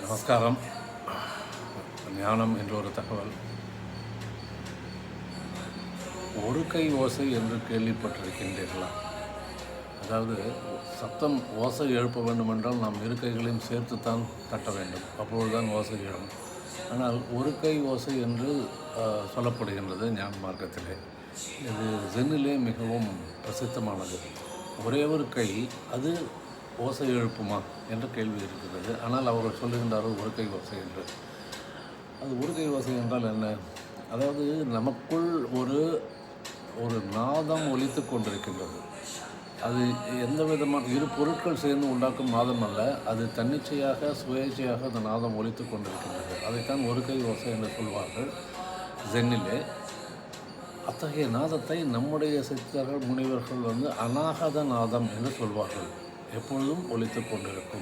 நமஸ்காரம். ஞானம் என்ற ஒரு தகவல். ஒரு கை ஓசை என்று கேள்விப்பட்டிருக்கின்றீர்களா? அதாவது சத்தம் ஓசை எழுப்ப வேண்டுமென்றால் நாம் இரு கைகளையும் சேர்த்துத்தான் தட்ட வேண்டும், அப்பொழுதுதான் ஓசை எழும். ஆனால் ஒரு கை ஓசை என்று சொல்லப்படுகின்றது ஞான மார்க்கத்திலே. இது ஜென்னிலே மிகவும் பிரசித்தமானது. ஒரே ஒரு கை அது ஓசை எழுப்புமா என்ற கேள்வி இருக்கிறது. ஆனால் அவர்கள் சொல்லுகின்றார்கள் ஒரு கை ஓசை என்று. அது ஒரு கை ஓசை என்றால் என்ன? அதாவது நமக்குள் ஒரு நாதம் ஒலித்து கொண்டிருக்கின்றது. அது எந்த விதமான இரு பொருட்கள் சேர்ந்து உண்டாக்கும் நாதம் அல்ல. அது தன்னிச்சையாக சுயேட்சையாக அந்த நாதம் ஒலித்து கொண்டிருக்கின்றது. அதைத்தான் ஒரு கை ஓசை என்று சொல்வார்கள் ஜென்னிலே. அத்தகைய நாதத்தை நம்முடைய சித்தர்கள் முனிவர்கள் அநாகத நாதம் என்று சொல்வார்கள். எப்பொழுதும் ஒலித்து கொண்டிருக்கும்.